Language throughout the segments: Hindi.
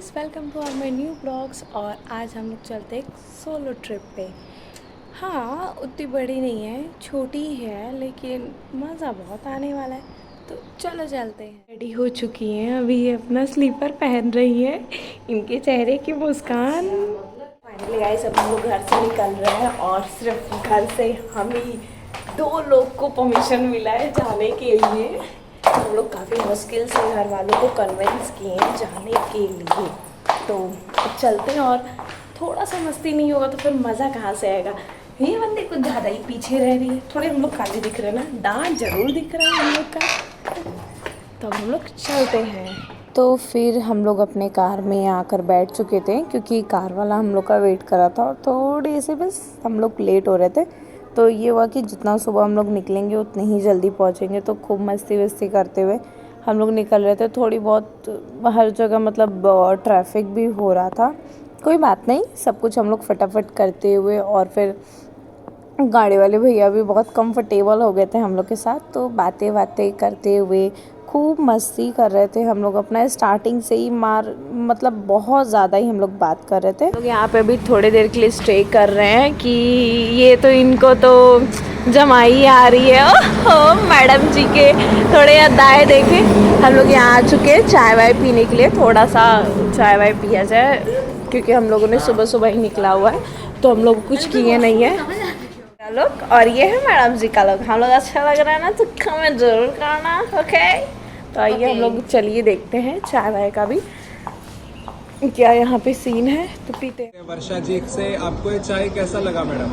Guys, welcome to our my new blogs. और आज हम लोग चलते हैं एक सोलो ट्रिप पे। हाँ, उतनी बड़ी नहीं है, छोटी ही है, लेकिन मज़ा बहुत आने वाला है। तो चलो चलते हैं। रेडी हो चुकी हैं, अभी ये अपना स्लीपर पहन रही है। इनके चेहरे की मुस्कान। फाइनली गाइस, अब हम लोग घर से निकल रहे हैं और सिर्फ घर से हम ही 2 लोग को परमिशन मिला है जाने के लिए। हम लोग काफ़ी मुश्किल से घर वालों को कन्विंस किए हैं जाने के लिए। तो अब चलते हैं, और थोड़ा सा मस्ती नहीं होगा तो फिर मज़ा कहाँ से आएगा। ये बंदे कुछ ज़्यादा ही पीछे रह रही है, थोड़े हम लोग काले दिख रहे हैं ना, दांत जरूर दिख रहा है हम लोग का। तो अब हम लोग चलते हैं। तो फिर हम लोग अपने कार में आकर बैठ चुके थे, क्योंकि कार वाला हम लोग का वेट कर रहा था और थोड़े से बस हम लोग लेट हो रहे थे। तो ये हुआ कि जितना सुबह हम लोग निकलेंगे उतनी ही जल्दी पहुंचेंगे। तो खूब मस्ती वस्ती करते हुए हम लोग निकल रहे थे। थोड़ी बहुत हर जगह मतलब ट्रैफिक भी हो रहा था, कोई बात नहीं, सब कुछ हम लोग फटाफट करते हुए, और फिर गाड़ी वाले भैया भी बहुत कंफर्टेबल हो गए थे हम लोग के साथ। तो बातें बातें करते हुए खूब मस्ती कर रहे थे हम लोग। अपना स्टार्टिंग से ही मतलब बहुत ज़्यादा ही हम लोग बात कर रहे थे। लोग यहाँ पे भी थोड़ी देर के लिए स्टे कर रहे हैं कि ये तो इनको तो जमाई आ रही है। ओह मैडम जी के थोड़े अदाएँ देखे। हम लोग यहाँ आ चुके हैं चाय वाय पीने के लिए। थोड़ा सा चाय वाय पिया जाए, क्योंकि हम लोगों ने सुबह सुबह ही निकला हुआ है, तो हम लोग कुछ किए नहीं है लोग। और ये है मैडम जी का लोग। हम लोग अच्छा लग रहा है ना, तो कमेंट जरूर करना, ओके। तो आइए हम लोग चलिए देखते हैं चाय वाय का भी क्या यहाँ पे सीन है, तो पीते हैं। वर्षा जी से आपको ये चाय कैसा लगा मैडम?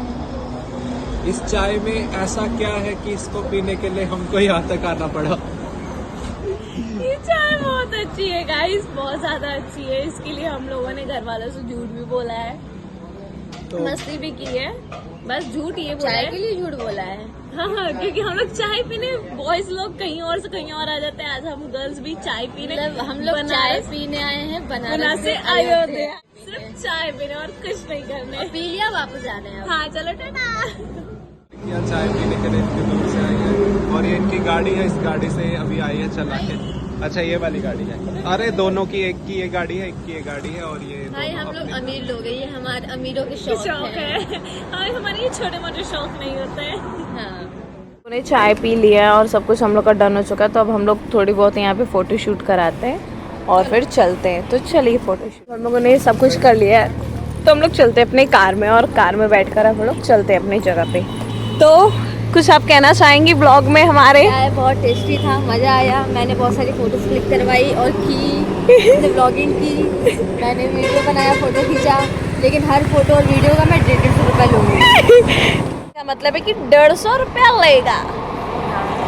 इस चाय में ऐसा क्या है कि इसको पीने के लिए हमको यहाँ तक आना पड़ा? ये चाय बहुत अच्छी है गाइस, बहुत ज्यादा अच्छी है। इसके लिए हम लोगों ने घर वालों से झूठ भी बोला है, तो मस्ती भी की है, बस झूठ ये बोला है, के लिए झूठ बोला है। हाँ, क्योंकि हम लोग चाय पीने, बॉयज लोग कहीं और से कहीं और आ जाते हैं, आज हम गर्ल्स भी चाय पीने, हम लोग चाय पीने आए हैं बनारस से अयोध्या, सिर्फ चाय पीने और कुछ नहीं करने। पी लिया, वापस जाने हैं। हाँ चलो टाटा। चाय पीने के लिए इतनी दूर से आई है, और ये इनकी गाड़ी है, इस गाड़ी से अभी आई है चला के। अच्छा, ये वाली गाड़ी है? अरे दोनों की, एक की ये गाड़ी है, एक की ये गाड़ी है, और ये भाई हम लोग अमीर लोग हैं, ये हमारे अमीरों के शौक है। हाँ, हमारे ये छोटे मोटे शौक नहीं होते हैं। हाँ, उन्हें चाय पी लिया है और सब कुछ हम लोग का डन हो चुका है। तो अब हम लोग थोड़ी बहुत यहाँ पे फ़ोटो शूट कराते हैं और फिर चलते हैं। तो चलिए फ़ोटो शूट, हम लोगों ने सब कुछ कर लिया है, तो हम लोग चलते हैं अपने कार में, और कार में बैठ कर हम लोग चलते हैं अपनी जगह पे। तो कुछ आप कहना चाहेंगी ब्लॉग में हमारे? चाय बहुत टेस्टी था, मज़ा आया। मैंने बहुत सारी फोटोज क्लिक करवाई और की ब्लॉगिंग की, मैंने वीडियो बनाया, फ़ोटो खींचा, लेकिन हर फोटो और वीडियो का मैं 150 रुपये लूँगी। का मतलब है कि 150 रुपया लेगा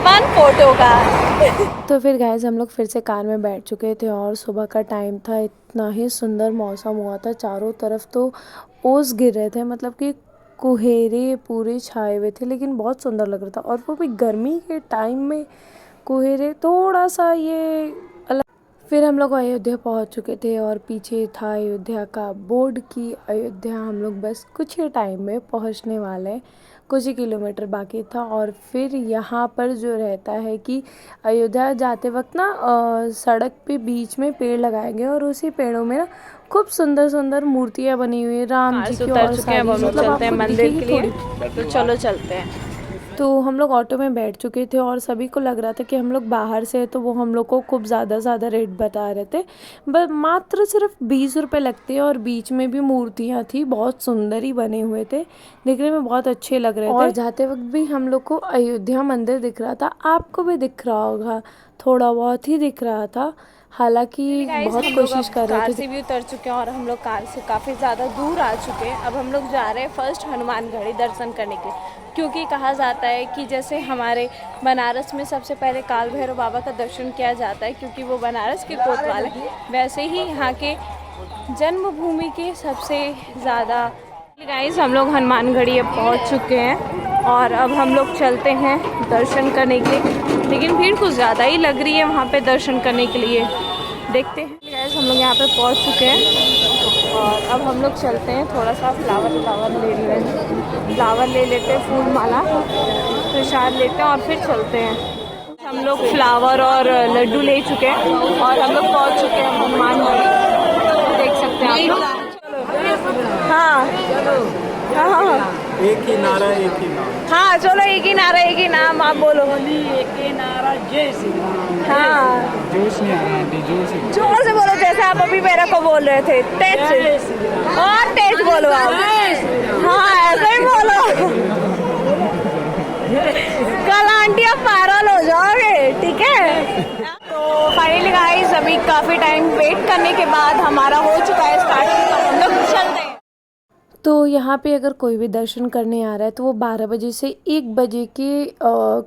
1 फोटो का। तो फिर गाइस हम लोग फिर से कार में बैठ चुके थे, और सुबह का टाइम था। इतना ही सुंदर मौसम हुआ था, चारों तरफ तो ओस गिर रहे थे, मतलब कि कुहेरे पूरे छाए हुए थे, लेकिन बहुत सुंदर लग रहा था। और वो भी गर्मी के टाइम में कुहेरे, थोड़ा सा ये अलग। फिर हम लोग अयोध्या पहुंच चुके थे, और पीछे था अयोध्या का बोर्ड की अयोध्या हम लोग बस कुछ ही टाइम में पहुंचने वाले हैं, कुछ ही किलोमीटर बाकी था। और फिर यहाँ पर जो रहता है कि अयोध्या जाते वक्त ना सड़क पे बीच में पेड़ लगाए गए, और उसी पेड़ों में ना खूब सुंदर सुंदर मूर्तियाँ बनी हुई है राम जी की। और चुके हैं, अब हम लोग चलते हैं मंदिर के लिए, तो चलो चलते हैं। तो हम लोग ऑटो में बैठ चुके थे, और सभी को लग रहा था कि हम लोग बाहर से हैं, तो वो हम लोग को खूब ज़्यादा रेट बता रहे थे। बस मात्र सिर्फ 20 रुपये लगते हैं, और बीच में भी मूर्तियाँ थी, बहुत सुंदर ही बने हुए थे, देखने में बहुत अच्छे लग रहे थे। और जाते वक्त भी हम लोग को अयोध्या मंदिर दिख रहा था, आपको भी दिख रहा होगा, थोड़ा बहुत ही दिख रहा था, हालांकि बहुत कोशिश कर रहे थे। कार से भी उतर चुके हैं, और हम लोग कार से काफ़ी ज़्यादा दूर आ चुके हैं। अब हम लोग जा रहे हैं फर्स्ट हनुमानगढ़ी दर्शन करने के लिए, क्योंकि कहा जाता है कि जैसे हमारे बनारस में सबसे पहले काल भैरव बाबा का दर्शन किया जाता है, क्योंकि वो बनारस के कोतवाल हैं, वैसे ही यहाँ के जन्मभूमि के सबसे ज़्यादा। गाइस हम लोग हनुमानगढ़ी अब पहुँच चुके हैं, और अब हम लोग चलते हैं दर्शन करने के लिए, लेकिन भीड़ कुछ ज़्यादा ही लग रही है वहाँ पे दर्शन करने के लिए। देखते हैं। गाइस हम लोग यहाँ पे पहुँच चुके हैं, और अब हम लोग चलते हैं, थोड़ा सा फ्लावर ले रहे हैं, फ्लावर ले लेते हैं, फूल माला प्रसाद लेते हैं, और फिर चलते हैं। हम लोग फ्लावर और लड्डू ले चुके हैं, और हम लोग पहुँच चुके हैं हनुमानगढ़ी। एक ही नाम। हाँ चलो एक ही नारा एक ही नाम आप बोलो। एक ही नारा जय श्री राम। हाँ जोश नहीं आ रहा आंटी, जोर से। जोर से बोलो जैसे आप अभी मेरे को बोल रहे थे, तेज से और तेज बोलो आप। हाँ ऐसे ही बोलो, कल आंटी आप वायरल हो जाओगे, ठीक है। तो फाइनली गाइस अभी काफ़ी टाइम वेट करने के बाद हमारा हो चुका है स्टार्टिंग, तो हम लोग चलते हैं। तो यहाँ पे अगर कोई भी दर्शन करने आ रहा है तो वो 12 बजे से 1 बजे के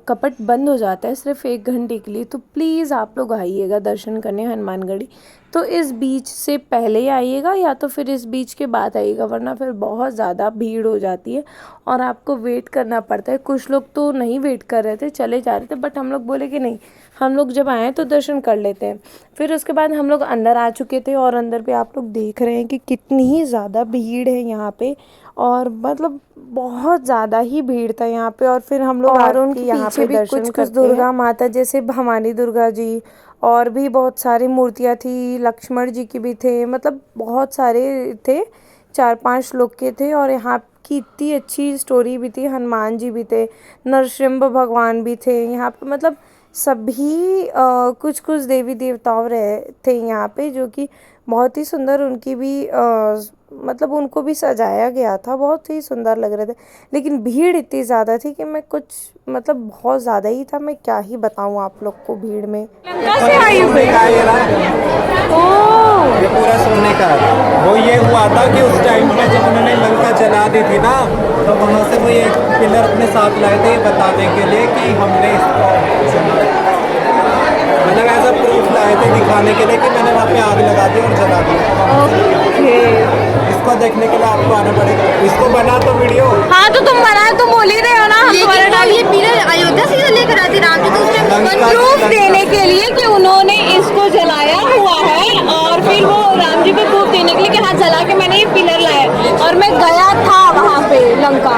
कपट बंद हो जाता है, सिर्फ 1 घंटे के लिए। तो प्लीज़ आप लोग आइएगा दर्शन करने हनुमानगढ़ी। तो इस बीच से पहले आइएगा या तो फिर इस बीच के बाद आइएगा, वरना फिर बहुत ज़्यादा भीड़ हो जाती है और आपको वेट करना पड़ता है। कुछ लोग तो नहीं वेट कर रहे थे, चले जा रहे थे, बट हम लोग बोले कि नहीं, हम लोग जब आए तो दर्शन कर लेते हैं। फिर उसके बाद हम लोग अंदर आ चुके थे और अंदर पे आप लोग देख रहे हैं कि कितनी ही ज़्यादा भीड़ है यहाँ पे, और मतलब बहुत ज़्यादा ही भीड़ था यहाँ पे। और फिर हम लोग और उनके यहाँ पे भी कुछ दुर्गा माता, जैसे भवानी दुर्गा जी, और भी बहुत सारी मूर्तियाँ थी, लक्ष्मण जी की भी थे, मतलब बहुत सारे थे, 4-5 लोग के थे। और यहाँ की इतनी अच्छी स्टोरी भी थी, हनुमान जी भी थे, नरसिंह भगवान भी थे यहाँ पे, मतलब सभी कुछ कुछ देवी देवताओं रहे थे यहाँ पे, जो कि बहुत ही सुंदर उनकी भी मतलब उनको भी सजाया गया था, बहुत ही सुंदर लग रहे थे। लेकिन भीड़ इतनी ज़्यादा थी कि मैं कुछ मतलब बहुत ज़्यादा ही था, मैं क्या ही बताऊँ आप लोग को भीड़ में। कैसे आई हुई? ये पूरा सोने का है। वो ये हुआ था कि उस टाइम पे जब उन्होंने लंका जला दी थी ना, तो वहाँ से वो एक पिलर अपने साथ लाए थे बताने के लिए कि हमने इसको, मतलब ऐसा प्रूफ लाए थे दिखाने के लिए कि मैंने वहाँ पे आग लगा दी और जला दी। इसको देखने के लिए आपको आना पड़ेगा। इसको बना तो वीडियो। हाँ तो तुम बना, तुम बोल ही रहे हो ना। ये पिलर अयोध्या से लेकर आती राम जी को प्रूफ देने के लिए कि उन्होंने इसको जलाया हुआ है, और फिर वो राम जी को प्रूफ देने के लिए कि हाँ जला के मैंने ये पिलर लाया, और मैं गया था वहाँ पे लंका।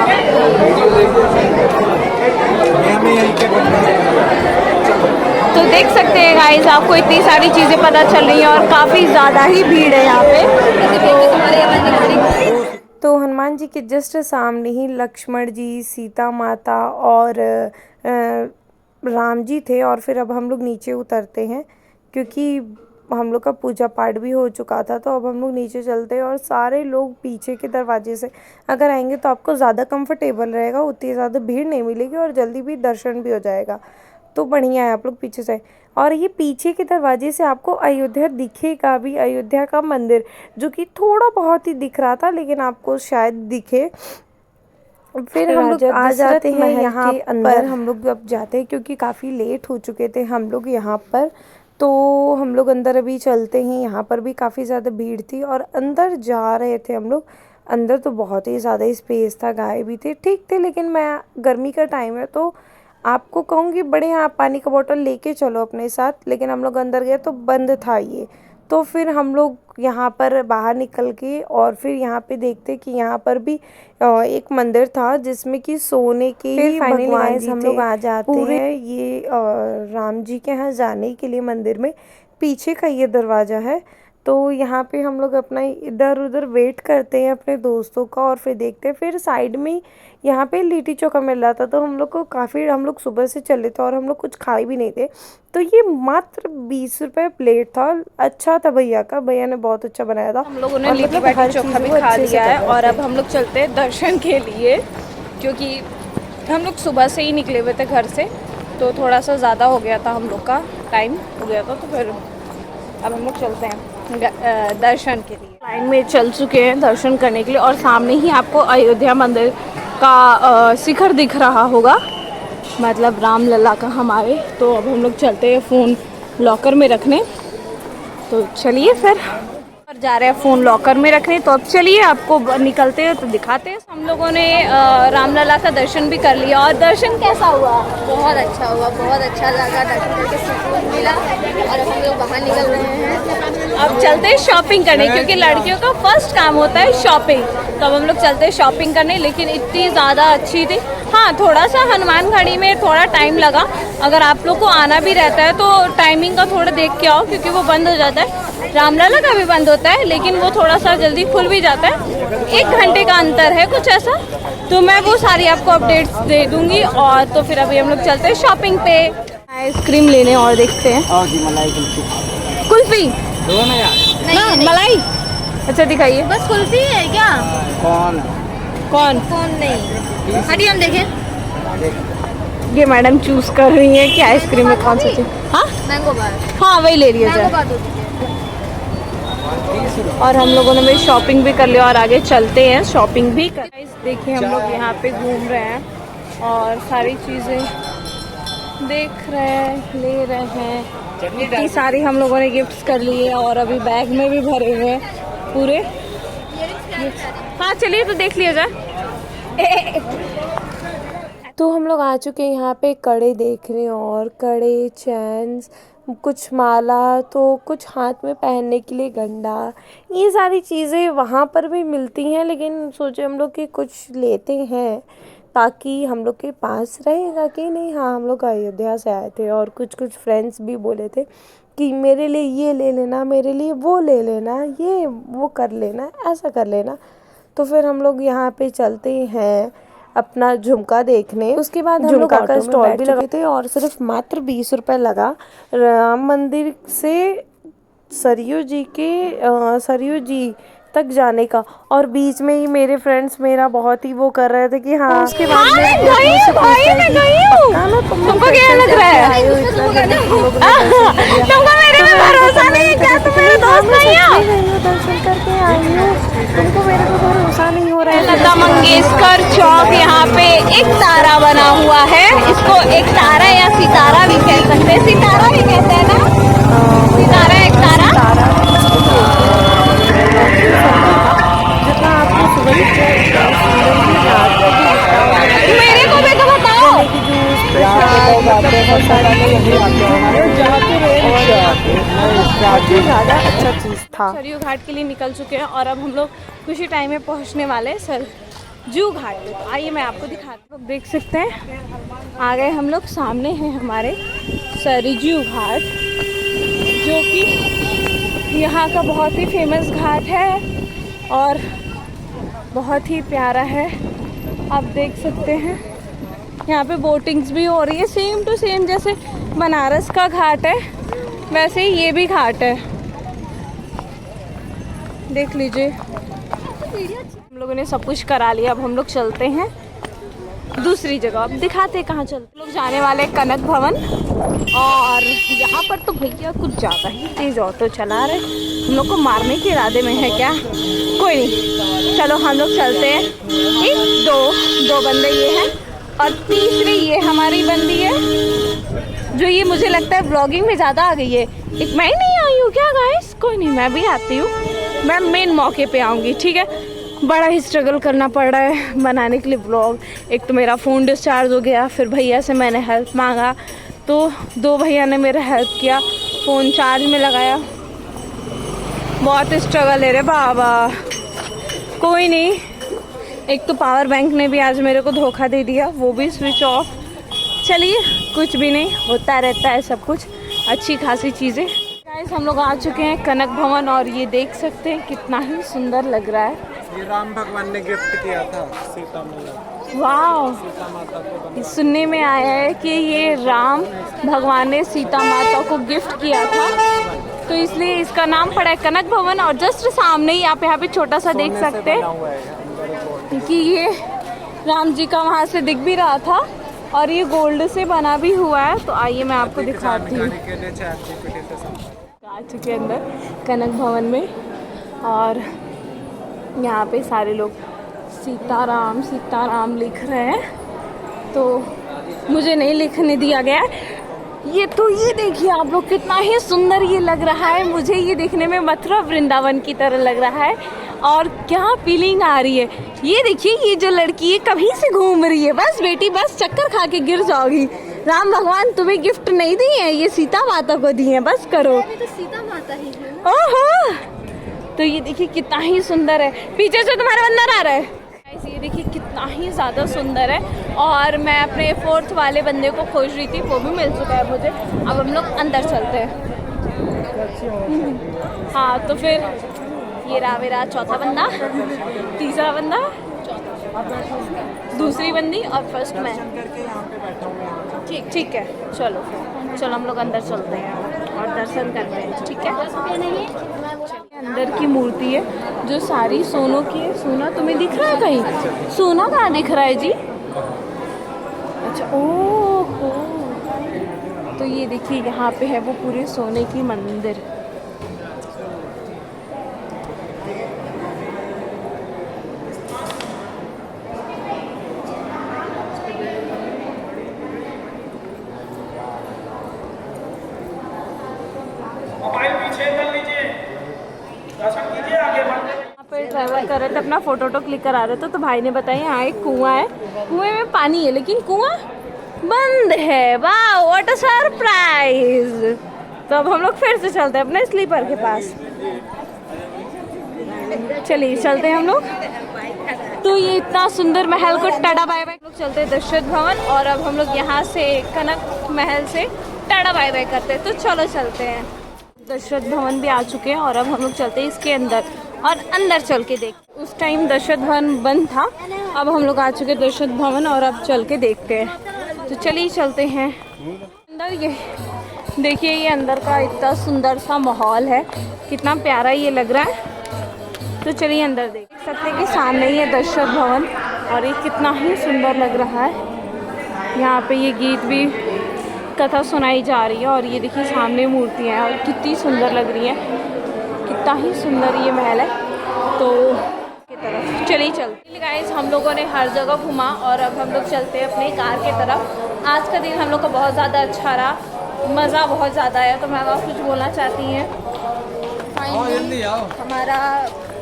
तो देख सकते हैं गाइस, आपको इतनी सारी चीज़ें पता चल रही हैं और काफ़ी ज़्यादा ही भीड़ है यहाँ पे। तो हनुमान जी के जस्ट सामने ही लक्ष्मण जी, सीता माता और राम जी थे। और फिर अब हम लोग नीचे उतरते हैं क्योंकि हम लोग का पूजा पाठ भी हो चुका था, तो अब हम लोग नीचे चलते हैं। और सारे लोग पीछे के दरवाजे से अगर आएंगे तो आपको ज़्यादा कंफर्टेबल रहेगा, उतनी ज़्यादा भीड़ नहीं मिलेगी और जल्दी भी दर्शन भी हो जाएगा, तो बढ़िया है। आप लोग पीछे से, और ये पीछे के दरवाजे से आपको अयोध्या दिखेगा भी, अयोध्या का मंदिर, जो कि थोड़ा बहुत ही दिख रहा था लेकिन आपको शायद दिखे। फिर हम लोग आ जाते हैं यहाँ अंदर, हम लोग अब जाते हैं क्योंकि काफ़ी लेट हो चुके थे हम लोग यहाँ पर। तो हम लोग अंदर अभी चलते हैं, यहाँ पर भी काफ़ी ज़्यादा भीड़ थी और अंदर जा रहे थे हम लोग। अंदर तो बहुत ही ज़्यादा स्पेस था, गाय भी थे, ठीक थे, लेकिन मैं गर्मी का टाइम है तो आपको कहूँगी बड़े यहाँ पानी का बोतल लेके चलो अपने साथ। लेकिन हम लोग अंदर गए तो बंद था ये, तो फिर हम लोग यहाँ पर बाहर निकल के और फिर यहाँ पे देखते कि यहाँ पर भी एक मंदिर था जिसमें कि सोने के ही भगवान जी हम लोग आ जाते हैं। ये राम जी के यहाँ जाने के लिए मंदिर में पीछे का ये दरवाज़ा है। तो यहाँ पे हम लोग अपना इधर उधर वेट करते हैं अपने दोस्तों का, और फिर देखते हैं। फिर साइड में यहाँ पे लिट्टी चोखा मिल रहा था, तो हम लोग को काफ़ी, हम लोग सुबह से चले थे और हम लोग कुछ खाए भी नहीं थे, तो ये मात्र 20 रुपये प्लेट था। अच्छा था भैया का, भैया ने बहुत अच्छा बनाया था। हम लोगों ने लिट्टी बाटी चोखा भी खा लिया है और अब हम लोग चलते हैं दर्शन के लिए, क्योंकि हम लोग सुबह से ही निकले हुए थे घर से, तो थोड़ा सा ज़्यादा हो गया था, हम लोग का टाइम हो गया था, तो फिर अब हम लोग चलते हैं दर्शन के लिए। लाइन में चल चुके हैं दर्शन करने के लिए, और सामने ही आपको अयोध्या मंदिर का शिखर दिख रहा होगा, मतलब रामलला का हमारे। तो अब हम लोग चलते हैं फ़ोन लॉकर में रखने, तो चलिए फिर जा रहे हैं फ़ोन लॉकर में रखने। तो अब चलिए आपको निकलते हैं तो दिखाते हैं। हम लोगों ने रामलला का दर्शन भी कर लिया, और दर्शन कैसा हुआ? बहुत अच्छा हुआ, बहुत अच्छा लगा, दर्शन करके सुकून मिला। और अब हम लोग बाहर निकल रहे हैं, अब चलते हैं शॉपिंग करने, क्योंकि लड़कियों का फर्स्ट काम होता है शॉपिंग। तो अब हम लोग चलते हैं शॉपिंग करने, लेकिन इतनी ज़्यादा अच्छी थी। हाँ, थोड़ा सा हनुमानगढ़ी में थोड़ा टाइम लगा, अगर आप लोग को आना भी रहता है तो टाइमिंग का थोड़ा देख के आओ, क्योंकि वो बंद हो जाता है। रामलला का भी बंद होता है, लेकिन वो थोड़ा सा जल्दी खुल भी जाता है, 1 घंटे का अंतर है कुछ ऐसा। तो मैं वो सारी आपको अपडेट्स दे दूंगी। और तो फिर अभी हम लोग चलते हैं शॉपिंग पे, आइसक्रीम लेने और देखते हैं। और जी मलाई कुल्फी कुल्फी दो ना यार। ना मलाई, अच्छा दिखाइए। बस कुल्फी है क्या? कौन कौन कौन नहीं? हटिए हम देखें। ये मैडम चूज कर रही है कि आइसक्रीम में कौन सा चीज। हाँ मैंगो बार, हाँ वही ले लिया मैंगो जाए। बार दो दीजिए। और हम लोगों ने भी शॉपिंग भी कर लिया और आगे चलते हैं शॉपिंग भी कर। देखिए हम लोग यहाँ पे घूम रहे हैं और सारी चीज़ें देख रहे हैं, ले रहे हैं। इतनी सारी हम लोगों ने गिफ्ट्स कर ली है और अभी बैग में भी भरे हुए हैं पूरे। हाँ चलिए तो देख लिया जाए। तो हम लोग आ चुके हैं यहाँ पे, कड़े देख रहे हैं और कड़े, चैन्स, कुछ माला, तो कुछ हाथ में पहनने के लिए गंडा, ये सारी चीज़ें वहाँ पर भी मिलती हैं। लेकिन सोचे हम लोग कि कुछ लेते हैं ताकि हम लोग के पास रहेगा कि नहीं। हाँ हम लोग अयोध्या से आए थे और कुछ फ्रेंड्स भी बोले थे कि मेरे लिए ये ले लेना, मेरे लिए वो ले लेना, ये वो कर लेना, ऐसा कर लेना। तो फिर हम लोग यहाँ पे चलते हैं अपना झुमका देखने। उसके बाद हम लोग का स्टॉल भी लगे थे और सिर्फ मात्र 20 रुपये लगा राम मंदिर से सरयू जी तक जाने का। और बीच में ही मेरे फ्रेंड्स मेरा बहुत ही वो कर रहे थे कि हाँ उसके बाद तुमको क्या लग रहा है, तुमको मेरे पे भरोसा नहीं है क्या? तुम मेरे दोस्त नहीं हो? दर्शन करके आई हूँ, तुमको मेरे पे भरोसा नहीं हो रहा है। लता मंगेशकर चौक यहाँ पे एक तारा बना हुआ है, इसको एक तारा या सितारा भी कह सकते हैं, सितारा भी कहते हैं ना, सितारा एक तारा। जितना आपको सुबह मेरे को भी तो बताओ। ज़्यादा अच्छा चीज़ था। सरयू घाट के लिए निकल चुके हैं और अब हम लोग कुछ ही टाइम में पहुंचने वाले हैं सरयू घाट पे। तो आइए मैं आपको दिखाता हूँ। देख सकते हैं आ गए हम लोग, सामने है हमारे सरयू घाट, जो कि यहाँ का बहुत ही फेमस घाट है और बहुत ही प्यारा है। आप देख सकते हैं यहाँ पे बोटिंग्स भी हो रही है, सेम टू सेम जैसे बनारस का घाट है वैसे ही ये भी घाट है, देख लीजिए। हम लोगों ने सब कुछ करा लिया, अब हम लोग चलते हैं दूसरी जगह। अब दिखाते हैं कहाँ चलते। हम लोग जाने वाले हैं कनक भवन और यहाँ पर तो भैया कुछ ज़्यादा ही तेज़ ऑटो चला रहे, हम लोग को मारने के इरादे में है क्या? कोई नहीं, चलो हम लोग चलते हैं। एक दो बंदे ये हैं और तीसरी ये हमारी बंदी है, जो ये मुझे लगता है व्लॉगिंग में ज़्यादा आ गई है। एक मैं नहीं आई हूँ क्या गाइस? कोई नहीं, मैं भी आती हूँ, मैं मेन मौके पे आऊँगी, ठीक है। बड़ा ही स्ट्रगल करना पड़ रहा है बनाने के लिए व्लॉग। एक तो मेरा फ़ोन डिस्चार्ज हो गया, फिर भैया से मैंने हेल्प मांगा तो 2 भैया ने मेरा हेल्प किया, फ़ोन चार्ज में लगाया। बहुत स्ट्रगल है रे बाबा। कोई नहीं, एक तो पावर बैंक ने भी आज मेरे को धोखा दे दिया, वो भी स्विच ऑफ। चलिए कुछ भी नहीं, होता रहता है सब कुछ, अच्छी खासी चीज़ें। गाइस हम लोग आ चुके हैं कनक भवन और ये देख सकते हैं कितना ही सुंदर लग रहा है। ये राम भगवान ने गिफ्ट किया था सीता मैया। वाह, सुनने में आया है कि ये राम भगवान ने सीता माता को गिफ्ट किया था, तो इसलिए इसका नाम पड़ा है कनक भवन। और जस्ट सामने ही आप यहाँ पे छोटा सा देख सकते हैं कि ये राम जी का वहाँ से दिख भी रहा था और ये गोल्ड से बना भी हुआ है। तो आइए मैं आपको दिखाती हूँ। आ चुके अंदर कनक भवन में और यहाँ पे सारे लोग सीताराम सीताराम लिख रहे हैं, तो मुझे नहीं लिखने दिया गया। ये तो ये देखिए आप लोग, कितना ही सुंदर ये लग रहा है। मुझे ये देखने में मथुरा वृंदावन की तरह लग रहा है और क्या फीलिंग आ रही है। ये देखिए, ये जो लड़की है कभी से घूम रही है, बस बेटी बस चक्कर खा के गिर जाओगी। राम भगवान तुम्हें गिफ्ट नहीं दी है, ये सीता माता को दी है, बस करो। तो सीता माता ही है। ओहो, तो ये देखिए कितना ही सुंदर है। पीछे से तुम्हारा बंदर आ रहा है। ये देखिए कितना ही ज़्यादा सुंदर है और मैं अपने 4th वाले बंदे को खोज रही थी, वो भी मिल चुका है मुझे। अब हम लोग अंदर चलते हैं। हाँ तो फिर ये रहा मेरा चौथा बंदा, तीसरा बंदा, दूसरी बंदी और फर्स्ट मैं। ठीक है, चलो हम लोग अंदर चलते हैं और दर्शन करते हैं। ठीक है, अंदर की मूर्ति है जो सारी सोनों की है। सोना तुम्हें दिख रहा है कहीं? सोना कहाँ दिख रहा है जी? अच्छा, ओह, तो ये देखिए यहाँ पे है वो पूरे सोने की मंदिर। ट्रैवल कर रहे थे, अपना फोटो क्लिक करा रहे थे, तो भाई ने बताया यहाँ एक कुआं है, कुएं में पानी है लेकिन कुआं बंद है। वाह, व्हाट अ सरप्राइज। तो अब हम लोग फिर से चलते हैं अपने स्लीपर के पास। चलिए चलते हैं हम लोग। तो ये इतना सुंदर महल को टाटा बाय बाय, लोग चलते हैं दशरथ भवन, और अब हम लोग यहाँ से कनक महल से टाटा बाय बाय करते हैं। तो चलो चलते हैं। दशरथ भवन भी आ चुके हैं और अब हम लोग चलते हैं इसके अंदर, और अंदर चल के देख। उस टाइम दशरथ भवन बंद था, अब हम लोग आ चुके हैं दशरथ भवन और अब चल के देखते हैं। तो चलिए चलते हैं अंदर। ये देखिए, ये अंदर का इतना सुंदर सा माहौल है, कितना प्यारा ये लग रहा है। तो चलिए अंदर देख सकते हैं कि सामने ही है दशरथ भवन, और ये कितना ही सुंदर लग रहा है। यहाँ पे ये गीत भी, कथा सुनाई जा रही है, और ये देखिए सामने मूर्तियाँ हैं और कितनी सुंदर लग रही हैं। कितना ही सुंदर ये महल है। तो की तरफ चलिए चलते। गाइस, हम लोगों ने हर जगह घुमा और अब हम लोग चलते हैं अपनी कार की तरफ। आज का दिन हम लोग को बहुत ज़्यादा अच्छा रहा, मज़ा बहुत ज़्यादा आया। तो मैम आप कुछ बोलना चाहती हैं? फाइनली हमारा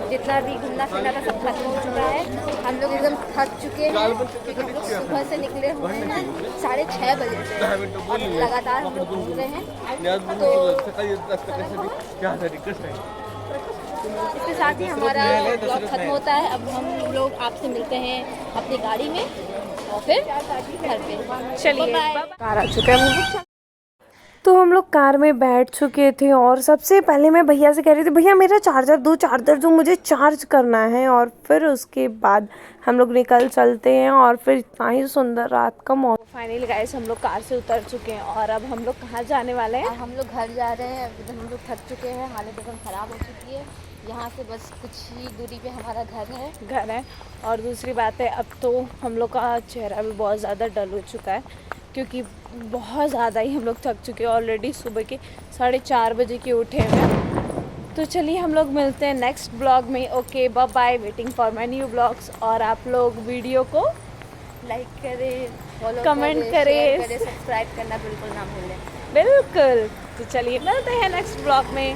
जितना भी घूमना फिरना था सब खत्म हो चुका है। हम लोग एकदम थक चुके हैं क्योंकि हम लोग सुबह से निकले हुए हैं 6:30 बजे से, और लगातार हम लोग घूम रहे हैं। तो इसके साथ ही हमारा ब्लॉग खत्म होता है। अब हम लोग आपसे मिलते हैं अपनी गाड़ी में और फिर घर पे। चलिए, कार आ चुका है। तो हम लोग कार में बैठ चुके थे और सबसे पहले मैं भैया से कह रही थी, भैया मेरा चार्जर दो, मुझे चार्ज करना है। और फिर उसके बाद हम लोग निकल चलते हैं, और फिर इतना ही सुंदर रात का मौसम। फाइनली गाइस, हम लोग कार से उतर चुके हैं और अब हम लोग कहाँ जाने वाले हैं? हम लोग घर जा रहे हैं। एकदम हम लोग थक चुके हैं, हालत एकदम ख़राब हो चुकी है। यहाँ से बस कुछ ही दूरी पे हमारा घर है। और दूसरी बात है, अब तो हम लोग का चेहरा भी बहुत ज़्यादा डल हो चुका है, क्योंकि बहुत ज़्यादा ही हम लोग थक चुके हैं। ऑलरेडी सुबह के 4:30 बजे के उठे हैं। तो चलिए हम लोग मिलते हैं नेक्स्ट ब्लॉग में। Okay, bye bye, waiting for my new blogs. और आप लोग वीडियो को लाइक करें, फॉलो कमेंट करें, सब्सक्राइब करना बिल्कुल ना भूलें। बिल्कुल। तो चलिए मिलते हैं नेक्स्ट ब्लॉग में।